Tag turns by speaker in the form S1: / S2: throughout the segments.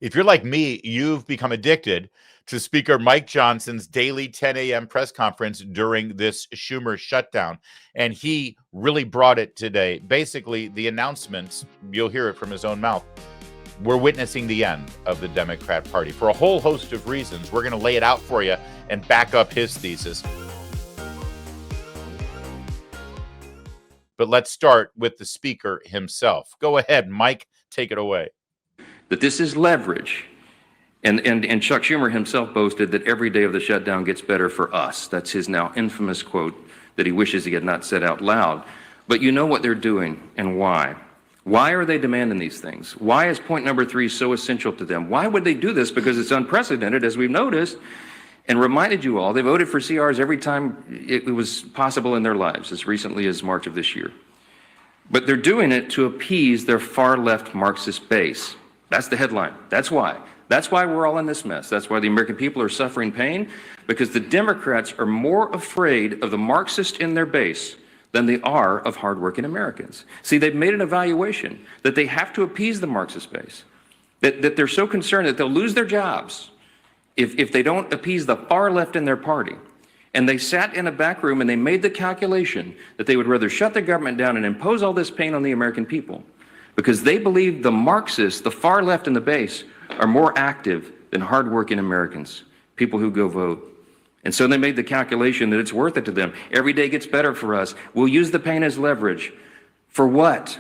S1: If you're like me, you've become addicted to Speaker Mike Johnson's daily 10 a.m. press conference during this Schumer shutdown. And he really brought it today. Basically, the announcements, you'll hear it from his own mouth. We're witnessing the end of the Democrat Party for a whole host of reasons. We're going to lay it out for you and back up his thesis. But let's start with the speaker himself. Go ahead, Mike, take it away.
S2: That this is leverage. And Chuck Schumer himself boasted that every day of the shutdown gets better for us. That's his now infamous quote that he wishes he had not said out loud. But you know what they're doing and why. Why are they demanding these things? Why is point number 3 so essential to them? Why would they do this? Because it's unprecedented, as we've noticed, and reminded you all, they voted for CRs every time it was possible in their lives, as recently as March of this year. But they're doing it to appease their far-left Marxist base. That's the headline. That's why. That's why we're all in this mess. That's why the American people are suffering pain, because the Democrats are more afraid of the Marxist in their base than they are of hardworking Americans. See, they've made an evaluation that they have to appease the Marxist base, that they're so concerned that they'll lose their jobs if they don't appease the far left in their party. And they sat in a back room and they made the calculation that they would rather shut the government down and impose all this pain on the American people, because they believe the Marxists, the far left in the base, are more active than hardworking Americans, people who go vote. And so they made the calculation that it's worth it to them. Every day gets better for us. We'll use the pain as leverage. For what?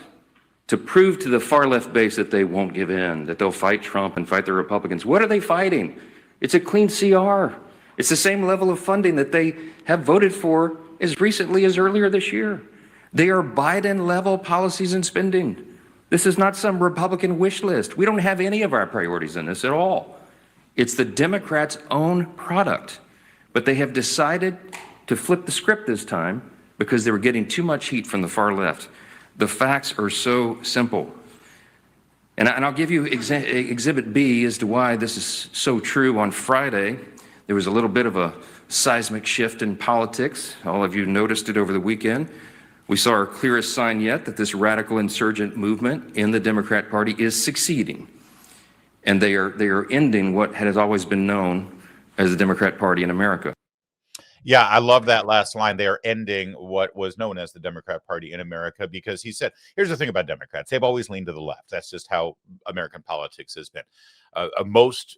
S2: To prove to the far left base that they won't give in, that they'll fight Trump and fight the Republicans. What are they fighting? It's a clean CR. It's the same level of funding that they have voted for as recently as earlier this year. They are Biden-level policies and spending. This is not some Republican wish list. We don't have any of our priorities in this at all. It's the Democrats' own product. But they have decided to flip the script this time because they were getting too much heat from the far left. The facts are so simple. And I'll give you Exhibit B as to why this is so true. On Friday, there was a little bit of a seismic shift in politics. All of you noticed it over the weekend. We saw our clearest sign yet that this radical insurgent movement in the Democrat Party is succeeding. And they are ending what has always been known as the Democrat Party in America.
S1: Yeah, I love that last line. They are ending what was known as the Democrat Party in America, because he said, here's the thing about Democrats. They've always leaned to the left. That's just how American politics has been. Most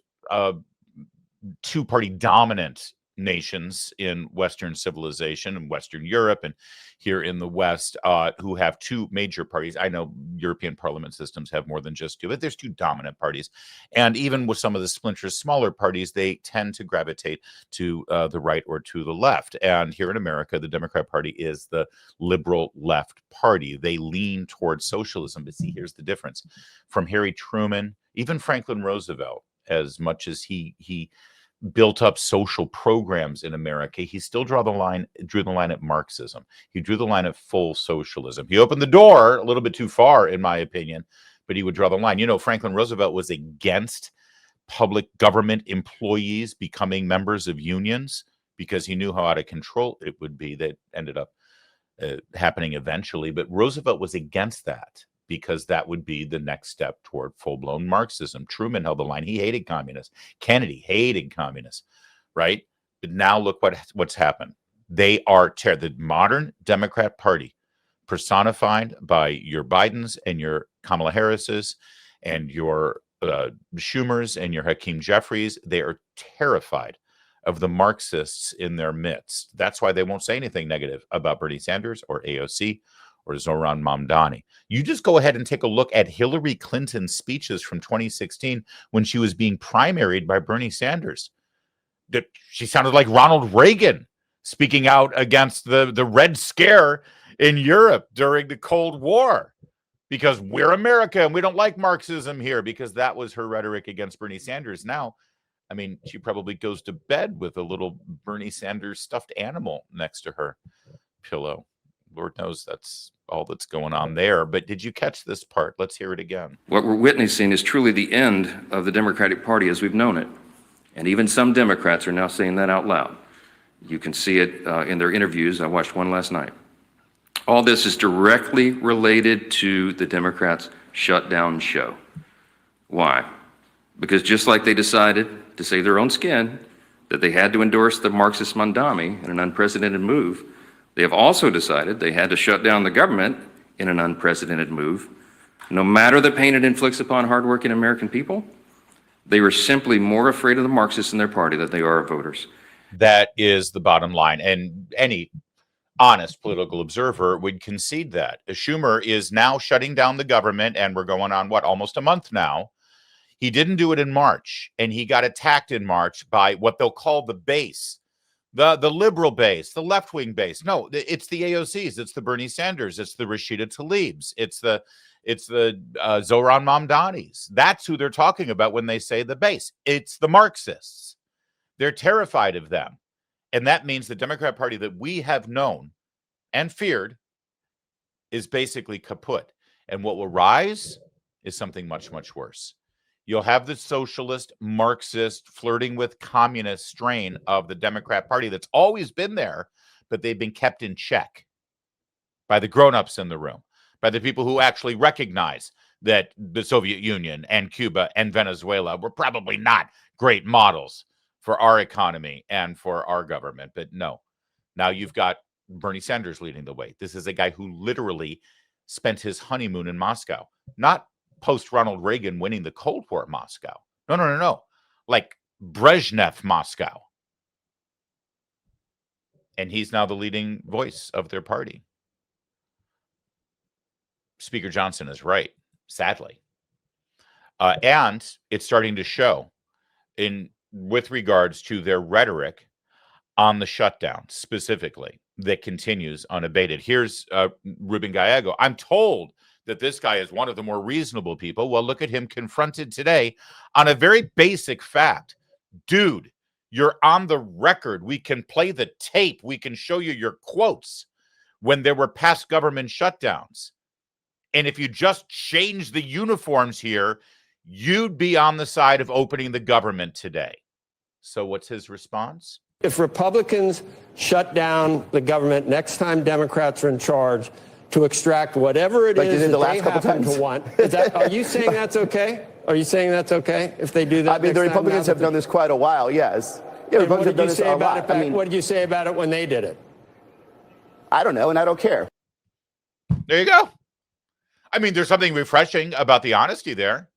S1: two-party dominant nations in Western civilization, in Western Europe and here in the West, who have two major parties. I know European parliament systems have more than just two, but there's two dominant parties. And even with some of the splinters, smaller parties, they tend to gravitate to the right or to the left. And here in America, the Democrat Party is the liberal left party. They lean towards socialism. But see, here's the difference. From Harry Truman, even Franklin Roosevelt, as much as he built up social programs in America, he still drew the line at Marxism. He drew the line at full socialism. He opened the door a little bit too far, in my opinion, but he would draw the line. You know, Franklin Roosevelt was against public government employees becoming members of unions because he knew how out of control it would be. That ended up happening eventually, but Roosevelt was against that, because that would be the next step toward full-blown Marxism. Truman held the line. He hated communists. Kennedy hated communists, right? But now look what's happened. They are the modern Democrat Party, personified by your Bidens and your Kamala Harrises and your Schumers and your Hakeem Jeffries. They are terrified of the Marxists in their midst. That's why they won't say anything negative about Bernie Sanders or AOC or Zoran Mamdani. You just go ahead and take a look at Hillary Clinton's speeches from 2016 when she was being primaried by Bernie Sanders. That she sounded like Ronald Reagan speaking out against the Red Scare in Europe during the Cold War, because we're America and we don't like Marxism here, because that was her rhetoric against Bernie Sanders. Now, I mean, she probably goes to bed with a little Bernie Sanders stuffed animal next to her pillow. Lord knows that's all that's going on there. But did you catch this part? Let's hear it again.
S2: What we're witnessing is truly the end of the Democratic Party as we've known it. And even some Democrats are now saying that out loud. You can see it in their interviews. I watched one last night. All this is directly related to the Democrats' shutdown show. Why? Because just like they decided to save their own skin, that they had to endorse the Marxist Mandami in an unprecedented move, they have also decided they had to shut down the government in an unprecedented move. No matter the pain it inflicts upon hardworking American people, they were simply more afraid of the Marxists in their party than they are of voters.
S1: That is the bottom line. And any honest political observer would concede that. Schumer is now shutting down the government, and we're going on, what, almost a month now. He didn't do it in March, and he got attacked in March by what they'll call the base, the liberal base, the left-wing base. No, it's the AOCs, it's the Bernie Sanders, it's the Rashida Tlaibs, it's the Zohran Mamdanis. That's who they're talking about when they say the base. It's the Marxists. They're terrified of them. And that means the Democrat Party that we have known and feared is basically kaput. And what will rise is something much, much worse. You'll have the socialist, Marxist, flirting with communist strain of the Democrat Party that's always been there, but they've been kept in check by the grown-ups in the room, by the people who actually recognize that the Soviet Union and Cuba and Venezuela were probably not great models for our economy and for our government. But no, now you've got Bernie Sanders leading the way. This is a guy who literally spent his honeymoon in Moscow, not post-Ronald Reagan winning the Cold War Moscow. No. Like Brezhnev Moscow. And he's now the leading voice of their party. Speaker Johnson is right, sadly. And it's starting to show with regards to their rhetoric on the shutdown specifically that continues unabated. Here's Ruben Gallego. I'm told that this guy is one of the more reasonable people. Well, look at him confronted today on a very basic fact. Dude, you're on the record. We can play the tape. We can show you your quotes when there were past government shutdowns. And if you just change the uniforms here, you'd be on the side of opening the government today. So what's his response?
S3: If Republicans shut down the government next time Democrats are in charge to extract whatever it is that they happen to want, are you saying that's okay? Are you saying that's okay if they do that?
S4: I mean, the Republicans have done this quite a while, yes. Yeah,
S3: Republicans have done this a lot. What did you say about it when they did it?
S4: I don't know, and I don't care.
S1: There you go. I mean, there's something refreshing about the honesty there.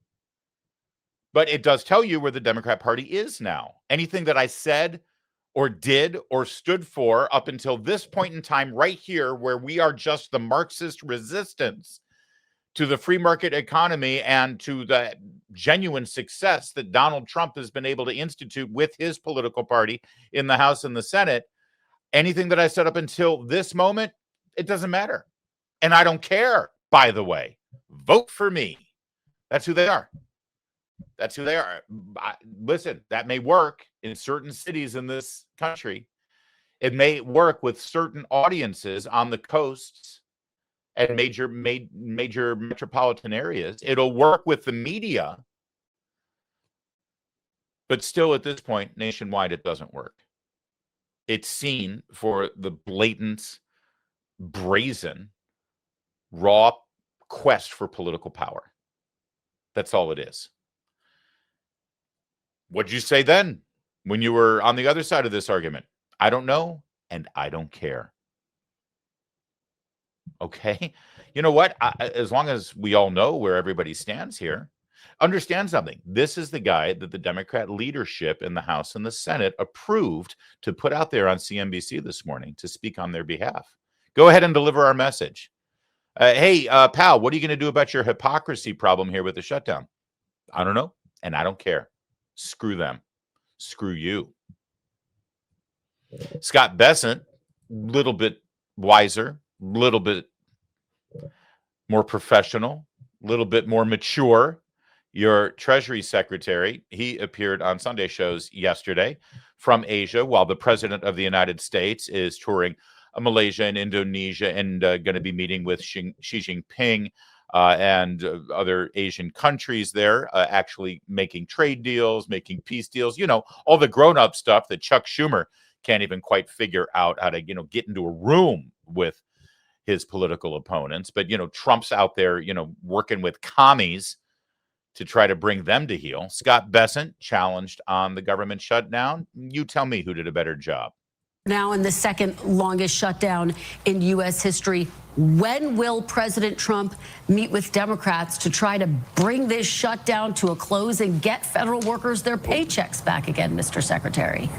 S1: But it does tell you where the Democrat Party is now. Anything that I said or did or stood for up until this point in time right here, where we are just the Marxist resistance to the free market economy and to the genuine success that Donald Trump has been able to institute with his political party in the House and the Senate, anything that I said up until this moment, it doesn't matter. And I don't care, by the way. Vote for me. That's who they are. That's who they are. Listen, that may work in certain cities in this country. It may work with certain audiences on the coasts and major metropolitan areas. It'll work with the media. But still, at this point, nationwide, it doesn't work. It's seen for the blatant, brazen, raw quest for political power. That's all it is. What'd you say then when you were on the other side of this argument? I don't know, and I don't care. Okay? You know what? As long as we all know where everybody stands here, understand something. This is the guy that the Democrat leadership in the House and the Senate approved to put out there on CNBC this morning to speak on their behalf. Go ahead and deliver our message. Hey, pal, what are you going to do about your hypocrisy problem here with the shutdown? I don't know, and I don't care. Screw them. Screw you. Scott Bessent, little bit wiser, little bit more professional, little bit more mature. Your Treasury Secretary, he appeared on Sunday shows yesterday from Asia while the President of the United States is touring Malaysia and Indonesia and going to be meeting with Xi Jinping and other Asian countries there, actually making trade deals, making peace deals, you know, all the grown-up stuff that Chuck Schumer can't even quite figure out how to, you know, get into a room with his political opponents. But, you know, Trump's out there, you know, working with commies to try to bring them to heel. Scott Bessent challenged on the government shutdown. You tell me who did a better job.
S5: Now in the second longest shutdown in U.S. history, when will President Trump meet with Democrats to try to bring this shutdown to a close and get federal workers their paychecks back again, Mr. Secretary?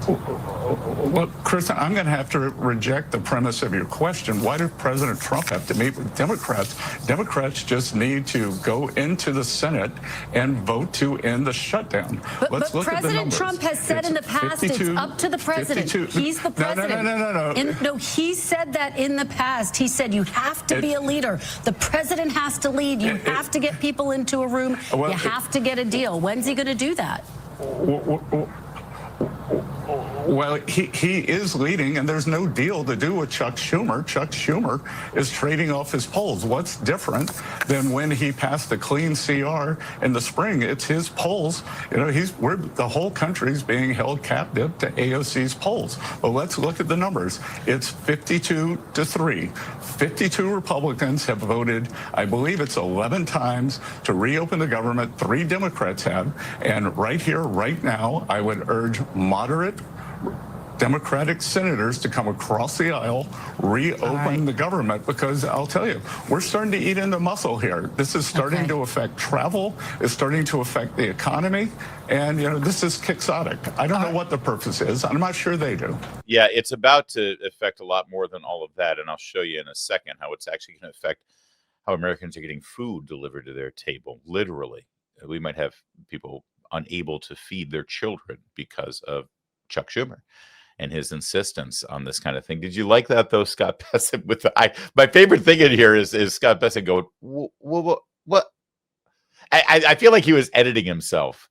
S6: Well, Kristen, I'm going to have to reject the premise of your question. Why does President Trump have to meet with Democrats? Democrats just need to go into the Senate and vote to end the shutdown.
S5: But President Trump has said in the past it's up to the president. He's the president. No, he said that in the past. He said you have to be a leader. The president has to lead. You have to get people into a room. You have to get a deal. When's he going to do that?
S6: Well, he is leading, and there's no deal to do with Chuck Schumer. Chuck Schumer is trading off his polls. What's different than when he passed the clean CR in the spring? It's his polls. You know, the whole country's being held captive to AOC's polls. Well, let's look at the numbers. It's 52-3. 52 Republicans have voted, I believe it's 11 times, to reopen the government. 3 Democrats have. And right here, right now, I would urge moderate Democratic senators to come across the aisle, reopen the government, because I'll tell you, we're starting to eat into muscle here. This is starting to affect travel. It's starting to affect the economy. And, you know, this is quixotic. I don't know what the purpose is. I'm not sure they do.
S1: Yeah, it's about to affect a lot more than all of that. And I'll show you in a second how it's actually going to affect how Americans are getting food delivered to their table, literally. We might have people unable to feed their children because of Chuck Schumer and his insistence on this kind of thing. Did you like that, though, Scott Bessent? My favorite thing in here is Scott Bessent going, what? I feel like he was editing himself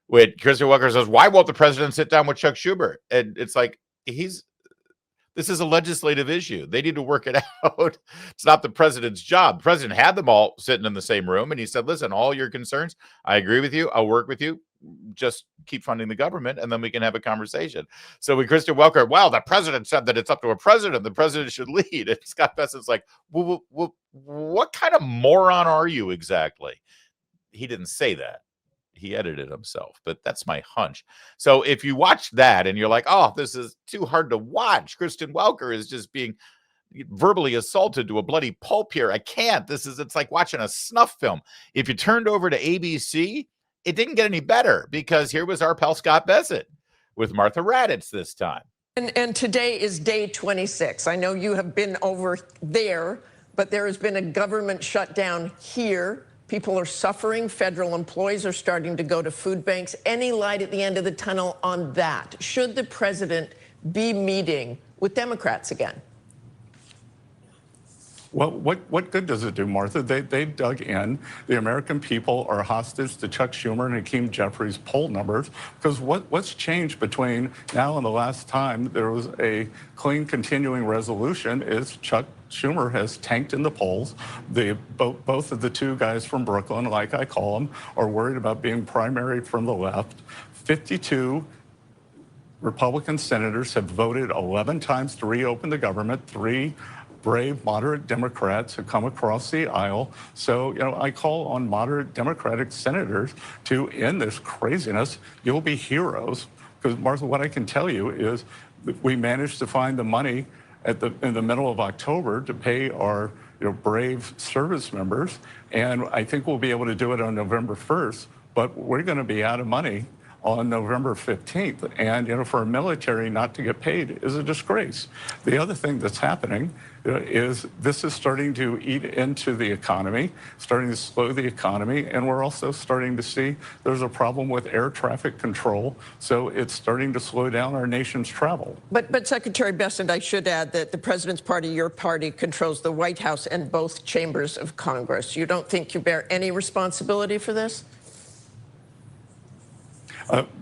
S1: when Christopher Welker says, why won't the president sit down with Chuck Schumer? And it's like, this is a legislative issue. They need to work it out. It's not the president's job. The president had them all sitting in the same room, and he said, listen, all your concerns, I agree with you. I'll work with you. Just keep funding the government, and then we can have a conversation. So when Christian Welker, wow, the president said that it's up to a president. The president should lead. And Scott Bessent's like, what kind of moron are you exactly? He didn't say that. He edited himself, but that's my hunch. So if you watch that and you're like, oh, this is too hard to watch, Kristen Welker is just being verbally assaulted to a bloody pulp here. I can't. It's like watching a snuff film. If you turned over to ABC, it didn't get any better, because here was our pal Scott Bessent with Martha Raddatz this time.
S7: And today is day 26. I know you have been over there, but there has been a government shutdown here. People are suffering. Federal employees are starting to go to food banks. Any light at the end of the tunnel on that? Should the president be meeting with Democrats again?
S6: Well, what good does it do, Martha? They've dug in. The American people are hostage to Chuck Schumer and Hakeem Jeffries' poll numbers, because what's changed between now and the last time there was a clean continuing resolution is Chuck Schumer has tanked in the polls. Both of the two guys from Brooklyn, like I call them, are worried about being primary from the left. 52 Republican senators have voted 11 times to reopen the government. 3 brave, moderate Democrats have come across the aisle. So, you know, I call on moderate Democratic senators to end this craziness. You'll be heroes. Because, Martha, what I can tell you is that we managed to find the money in the middle of October to pay our brave service members. And I think we'll be able to do it on November 1st. But we're going to be out of money on November 15th. And, you know, for a military not to get paid is a disgrace. The other thing that's happening is this is starting to eat into the economy, starting to slow the economy, and we're also starting to see there's a problem with air traffic control, so it's starting to slow down our nation's travel.
S7: But Secretary Bessent, I should add that the president's party, your party, controls the White House and both chambers of Congress. You don't think you bear any responsibility for this?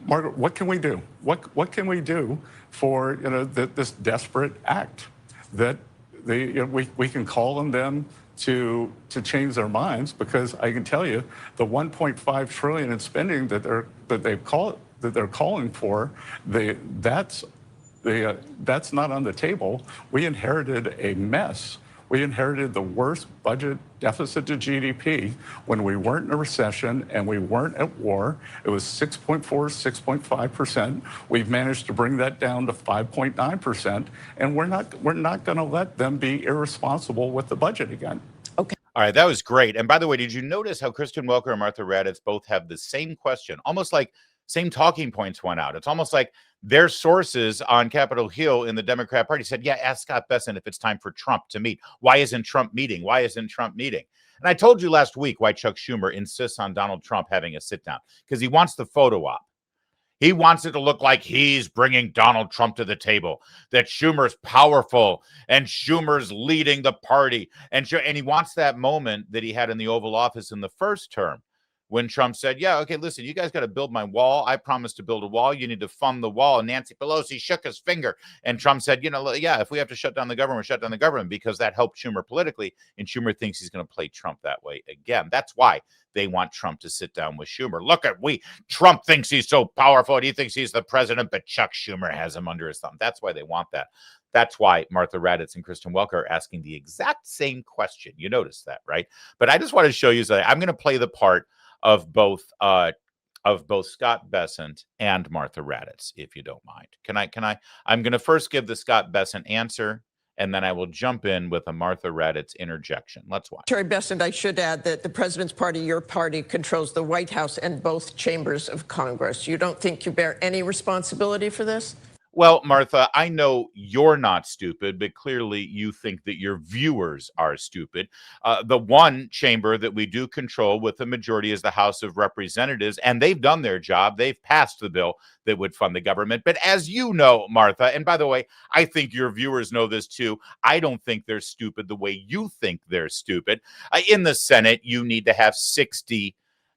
S6: Margaret, what can we do? What can we do for this desperate act that we can call on them to change their minds? Because I can tell you, the 1.5 trillion in spending that they're calling for, that's not on the table. We inherited a mess We inherited the worst budget deficit to GDP when we weren't in a recession and we weren't at war. It was 6.4, 6.5%. We've managed to bring that down to 5.9%, and we're not going to let them be irresponsible with the budget again.
S7: Okay.
S1: All right, that was great. And by the way, did you notice how Kristen Welker and Martha Raddatz both have the same question, almost like same talking points went out? It's almost like their sources on Capitol Hill in the Democrat Party said, yeah, ask Scott Bessent if it's time for Trump to meet. Why isn't Trump meeting? Why isn't Trump meeting? And I told you last week why Chuck Schumer insists on Donald Trump having a sit down, because he wants the photo op. He wants it to look like he's bringing Donald Trump to the table, that Schumer's powerful and Schumer's leading the party. And he wants that moment that he had in the Oval Office in the first term when Trump said, yeah, okay, listen, you guys got to build my wall. I promised to build a wall. You need to fund the wall. And Nancy Pelosi shook his finger. And Trump said, yeah, if we have to shut down the government, we'll shut down the government, because that helped Schumer politically. And Schumer thinks he's going to play Trump that way again. That's why they want Trump to sit down with Schumer. Look at Trump thinks he's so powerful and he thinks he's the president, but Chuck Schumer has him under his thumb. That's why they want that. That's why Martha Raddatz and Kristen Welker are asking the exact same question. You notice that, right? But I just want to show you something. I'm going to play the part of both Scott Bessent and Martha Raddatz, if you don't mind. I'm going to first give the Scott Bessent answer, and then I will jump in with a Martha Raddatz interjection. Let's watch.
S7: Secretary Bessent, I should add that the president's party, your party, controls the White House and both chambers of Congress. You don't think you bear any responsibility for this?
S1: Well, Martha, I know you're not stupid, but clearly you think that your viewers are stupid. The one chamber that we do control with the majority is the House of Representatives, and they've done their job. They've passed the bill that would fund the government. But as you know, Martha, and by the way, I think your viewers know this too, I don't think they're stupid the way you think they're stupid. In the Senate, you need to have 60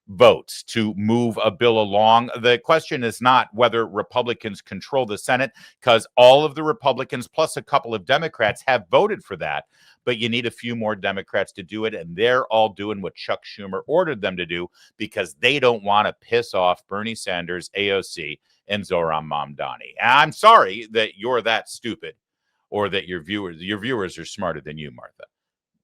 S1: votes to move a bill along. The question is not whether Republicans control the Senate, because all of the Republicans plus a couple of Democrats have voted for that, but you need a few more Democrats to do it, and they're all doing what Chuck Schumer ordered them to do because they don't want to piss off Bernie Sanders, AOC, and Zohran Mamdani. And I'm sorry that you're that stupid, or that your viewers are smarter than you, Martha.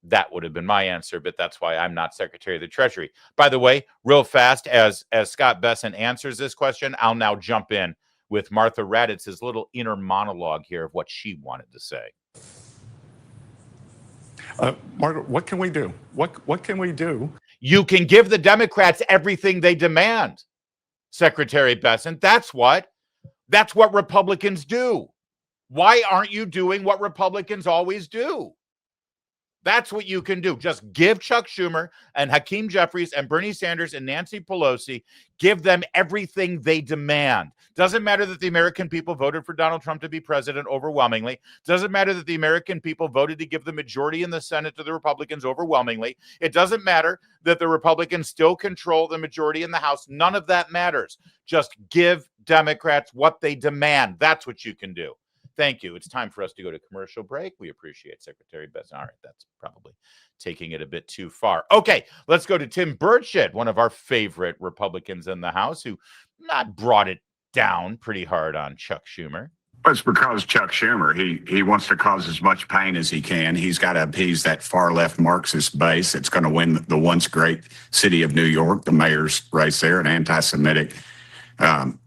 S1: That would have been my answer, but that's why I'm not Secretary of the Treasury. By the way, real fast, as Scott Bessent answers this question, I'll now jump in with Martha Raddatz's little inner monologue here of what she wanted to say.
S6: Margaret, what can we do? What can we do?
S1: You can give the Democrats everything they demand, Secretary Bessent. That's what Republicans do. Why aren't you doing what Republicans always do? That's what you can do. Just give Chuck Schumer and Hakeem Jeffries and Bernie Sanders and Nancy Pelosi, give them everything they demand. Doesn't matter that the American people voted for Donald Trump to be president overwhelmingly. Doesn't matter that the American people voted to give the majority in the Senate to the Republicans overwhelmingly. It doesn't matter that the Republicans still control the majority in the House. None of that matters. Just give Democrats what they demand. That's what you can do. Thank you. It's time for us to go to commercial break. We appreciate Secretary Bessent. All right, that's probably taking it a bit too far. Okay, let's go to Tim Burchett, one of our favorite Republicans in the House, who not brought it down pretty hard on Chuck Schumer.
S8: Well, it's because Chuck Schumer, he wants to cause as much pain as he can. He's got to appease that far-left Marxist base that's going to win the once great city of New York, the mayor's race there, an anti-Semitic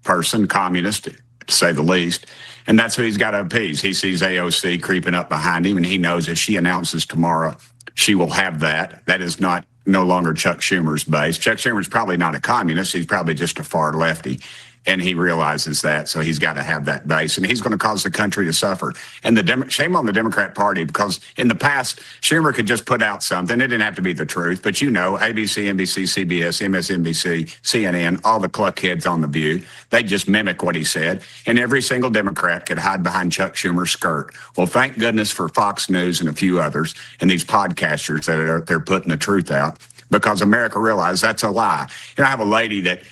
S8: person, communist, to say the least. And that's who he's got to appease. He sees AOC creeping up behind him, and he knows if she announces tomorrow she will have that. That is no longer Chuck Schumer's base. Chuck Schumer's probably not a communist. He's probably just a far lefty. And he realizes that, so he's got to have that base, and he's going to cause the country to suffer. And shame on the Democrat Party, because in the past, Schumer could just put out something. It didn't have to be the truth, but you know, ABC, NBC, CBS, MSNBC, CNN, all the cluckheads on The View, they just mimic what he said, and every single Democrat could hide behind Chuck Schumer's skirt. Well, thank goodness for Fox News and a few others, and these podcasters that are they're putting the truth out, because America realized that's a lie. I have a lady that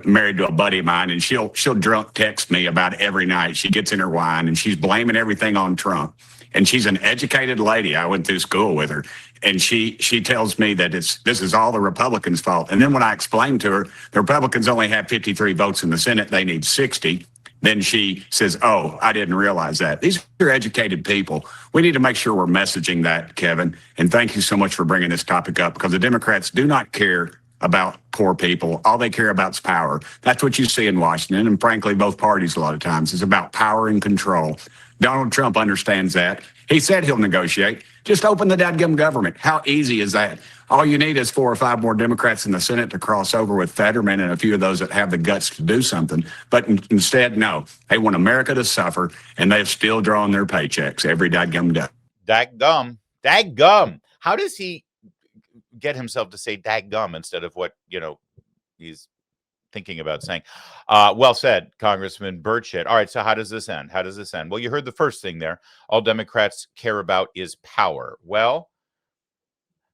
S8: married to a buddy of mine, and she'll drunk text me about every night. She gets in her wine and she's blaming everything on Trump. And she's an educated lady. I went through school with her, and she tells me that this is all the Republicans' fault. And then when I explained to her, the Republicans only have 53 votes in the Senate, they need 60. Then she says, oh, I didn't realize that. These are educated people. We need to make sure we're messaging that, Kevin. And thank you so much for bringing this topic up, because the Democrats do not care about poor people. All they care about is power. That's what you see in Washington. And frankly, both parties a lot of times is about power and control. Donald Trump understands that. He said he'll negotiate. Just open the dadgum government. How easy is that? All you need is 4 or 5 more Democrats in the Senate to cross over with Fetterman and a few of those that have the guts to do something. But instead, no. They want America to suffer, and they're still drawing their paychecks every dadgum day.
S1: Dadgum. Dadgum. How does he get himself to say dadgum instead of what, he's thinking about saying? Well said, Congressman Burchett. All right, so how does this end? How does this end? Well, you heard the first thing there. All Democrats care about is power. Well,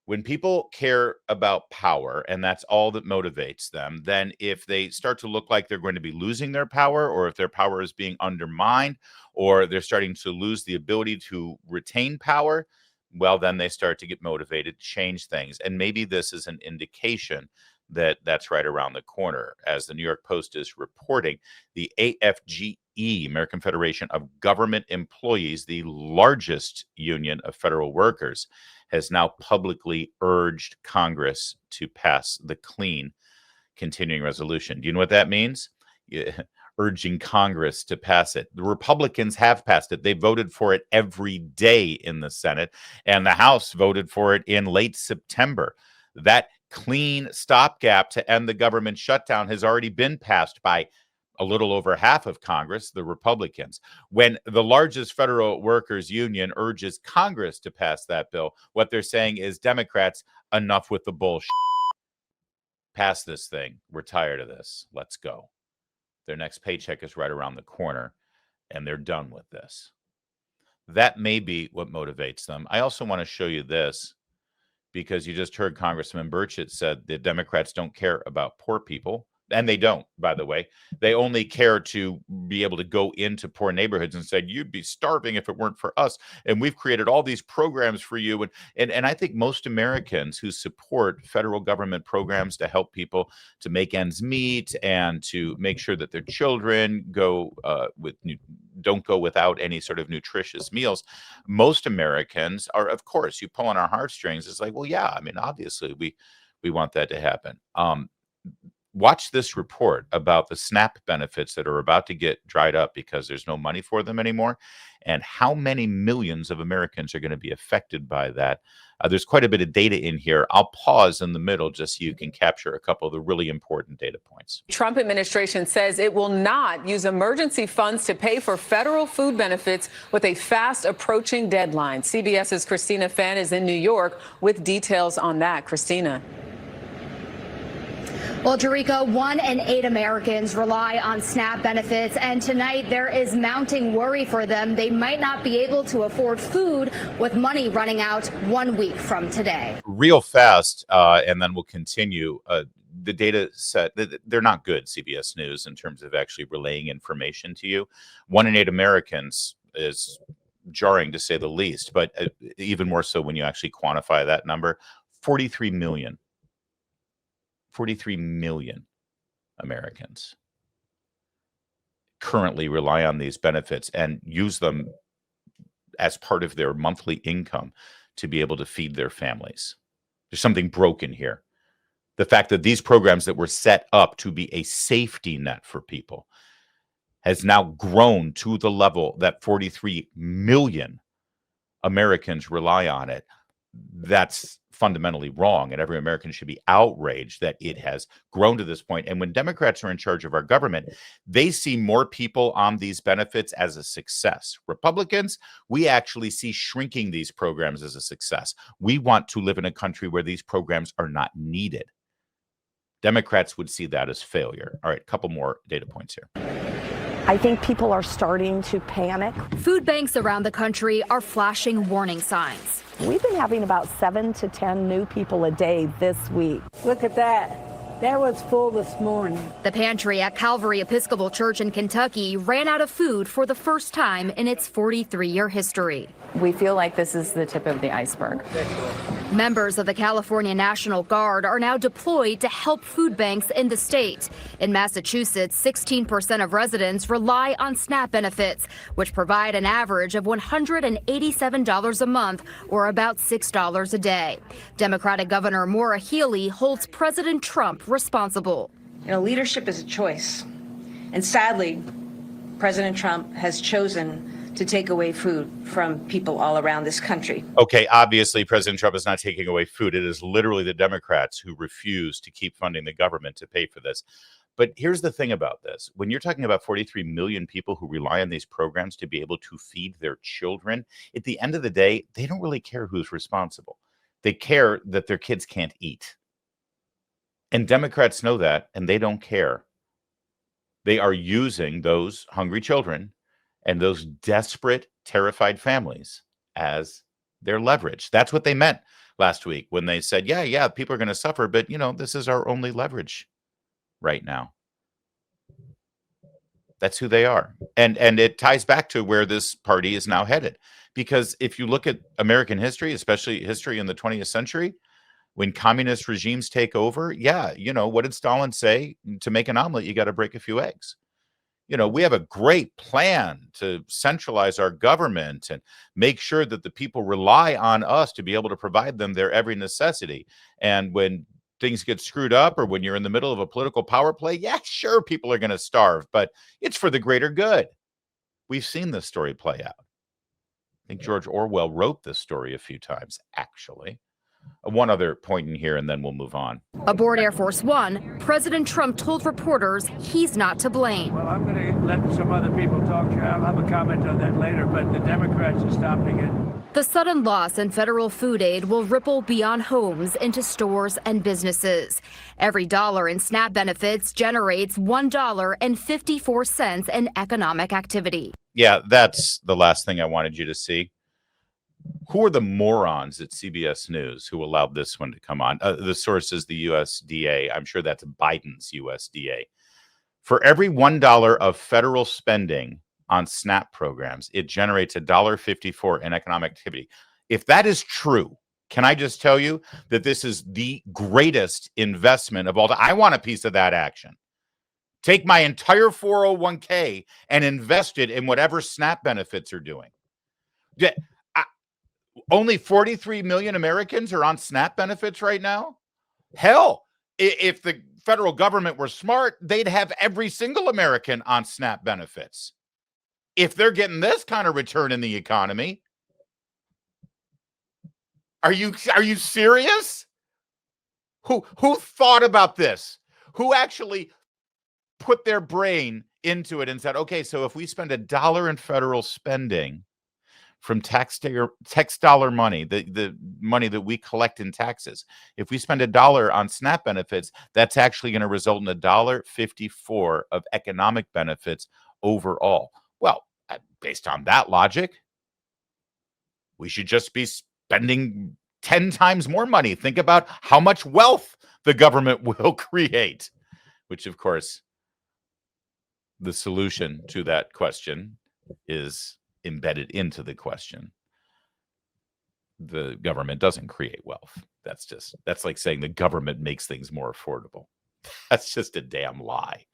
S1: when people care about power and that's all that motivates them, then if they start to look like they're going to be losing their power, or if their power is being undermined, or they're starting to lose the ability to retain power, well, then they start to get motivated to change things. And maybe this is an indication that that's right around the corner. As the New York Post is reporting, the AFGE, American Federation of Government Employees, the largest union of federal workers, has now publicly urged Congress to pass the clean continuing resolution. Do you know what that means? Urging Congress to pass it. The Republicans have passed it. They voted for it every day in the Senate, and the House voted for it in late September. That clean stopgap to end the government shutdown has already been passed by a little over half of Congress, the Republicans. When the largest federal workers union urges Congress to pass that bill, what they're saying is, Democrats, enough with the bullshit. Pass this thing. We're tired of this. Let's go. Their next paycheck is right around the corner, and they're done with this. That may be what motivates them. I also want to show you this, because you just heard Congressman Burchett said the Democrats don't care about poor people. And they don't, by the way. They only care to be able to go into poor neighborhoods and say, you'd be starving if it weren't for us. And we've created all these programs for you. And I think most Americans who support federal government programs to help people to make ends meet and to make sure that their children don't go without any sort of nutritious meals, most Americans are, of course, you pull on our heartstrings. It's like, well, yeah, I mean, obviously we want that to happen. Watch this report about the SNAP benefits that are about to get dried up because there's no money for them anymore, and how many millions of Americans are going to be affected by that. There's quite a bit of data in here. I'll pause in the middle just so you can capture a couple of the really important data points.
S9: Trump administration says it will not use emergency funds to pay for federal food benefits with a fast approaching deadline. CBS's Christina Fan is in New York with details on that. Christina.
S10: Well, Jericho, 1 in 8 Americans rely on SNAP benefits, and tonight there is mounting worry for them. They might not be able to afford food with money running out 1 week from today.
S1: Real fast, and then we'll continue. The data set, they're not good, CBS News, in terms of actually relaying information to you. 1 in 8 Americans is jarring, to say the least, but even more so when you actually quantify that number. 43 million Americans currently rely on these benefits and use them as part of their monthly income to be able to feed their families. There's something broken here. The fact that these programs that were set up to be a safety net for people has now grown to the level that 43 million Americans rely on it. That's fundamentally wrong, and every American should be outraged that it has grown to this point. And when Democrats are in charge of our government, they see more people on these benefits as a success. Republicans, we actually see shrinking these programs as a success. We want to live in a country where these programs are not needed. Democrats would see that as failure. All right, a couple more data points here.
S11: I think people are starting to panic.
S10: Food banks around the country are flashing warning signs.
S11: We've been having about 7 to 10 new people a day this week.
S12: Look at that. That was full this morning.
S10: The pantry at Calvary Episcopal Church in Kentucky ran out of food for the first time in its 43-year history.
S13: we feel like this is the tip of the iceberg.
S10: Members of the California National Guard are now deployed to help food banks in the state. In Massachusetts, 16% of residents rely on SNAP benefits, which provide an average of $187 a month, or about $6 a day. Democratic Governor Maura Healey holds President Trump responsible.
S14: You know, leadership is a choice. And sadly, President Trump has chosen to take away food from people all around this country.
S1: Okay, obviously, President Trump is not taking away food. It is literally the Democrats who refuse to keep funding the government to pay for this. But here's the thing about this. When you're talking about 43 million people who rely on these programs to be able to feed their children, at the end of the day, they don't really care who's responsible. They care that their kids can't eat. And Democrats know that, and they don't care. They are using those hungry children and those desperate, terrified families as their leverage. That's what they meant last week when they said, yeah, people are going to suffer, but, this is our only leverage right now. That's who they are. And it ties back to where this party is now headed. Because if you look at American history, especially history in the 20th century, when communist regimes take over, what did Stalin say? To make an omelet, you got to break a few eggs. We have a great plan to centralize our government and make sure that the people rely on us to be able to provide them their every necessity. And when things get screwed up or when you're in the middle of a political power play, sure, people are going to starve, but it's for the greater good. We've seen this story play out. I think George Orwell wrote this story a few times, actually. One other point in here, and then we'll move on.
S10: Aboard Air Force One, President Trump told reporters he's not to blame.
S15: Well, I'm going to let some other people talk. I'll have a comment on that later, but the Democrats are stopping it.
S10: The sudden loss in federal food aid will ripple beyond homes into stores and businesses. Every dollar in SNAP benefits generates $1.54 in economic activity.
S1: Yeah, that's the last thing I wanted you to see. Who are the morons at CBS News who allowed this one to come on? The source is the USDA. I'm sure that's Biden's USDA. For every $1 of federal spending on SNAP programs, it generates $1.54 in economic activity. If that is true, can I just tell you that this is the greatest investment of all time? I want a piece of that action. Take my entire 401k and invest it in whatever SNAP benefits are doing. Only 43 million Americans are on SNAP benefits right now. Hell, if the federal government were smart, they'd have every single American on SNAP benefits. If they're getting this kind of return in the economy, are you serious? Who thought about this? Who actually put their brain into it and said, okay, so if we spend $1 in federal spending from tax dollar money, the money that we collect in taxes, if we spend $1 on SNAP benefits, that's actually going to result in $1.54 of economic benefits overall. Well, based on that logic, we should just be spending 10 times more money. Think about how much wealth the government will create, which, of course, the solution to that question is embedded into the question. The government doesn't create wealth. That's like saying the government makes things more affordable. That's just a damn lie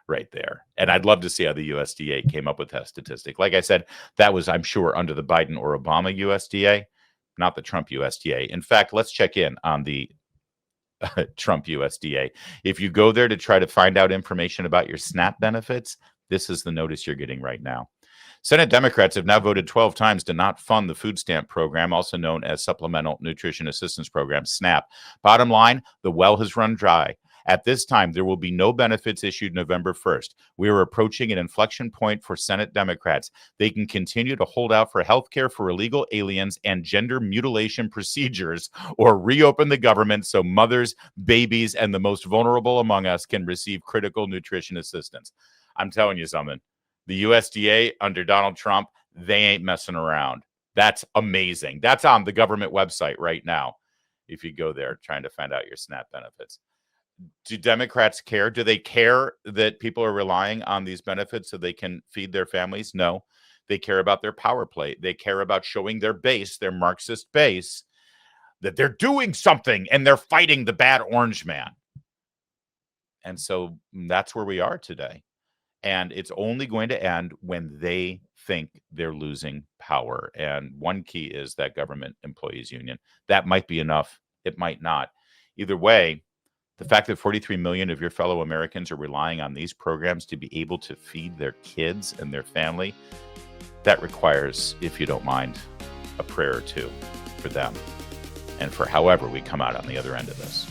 S1: right there. And I'd love to see how the USDA came up with that statistic. Like I said, that was, I'm sure, under the Biden or Obama USDA, not the Trump USDA. In fact, let's check in on the Trump USDA. If you go there to try to find out information about your SNAP benefits, this is the notice you're getting right now. Senate Democrats have now voted 12 times to not fund the food stamp program, also known as Supplemental Nutrition Assistance Program, SNAP. Bottom line, the well has run dry. At this time, there will be no benefits issued November 1st. We are approaching an inflection point for Senate Democrats. They can continue to hold out for health care for illegal aliens and gender mutilation procedures, or reopen the government so mothers, babies, and the most vulnerable among us can receive critical nutrition assistance. I'm telling you something. The USDA under Donald Trump, they ain't messing around. That's amazing. That's on the government website right now. If you go there trying to find out your SNAP benefits. Do Democrats care? Do they care that people are relying on these benefits so they can feed their families? No. They care about their power play. They care about showing their base, their Marxist base, that they're doing something and they're fighting the bad orange man. And so that's where we are today. And it's only going to end when they think they're losing power. And one key is that government employees union. That might be enough. It might not. Either way, the fact that 43 million of your fellow Americans are relying on these programs to be able to feed their kids and their family, that requires, if you don't mind, a prayer or two for them and for however we come out on the other end of this.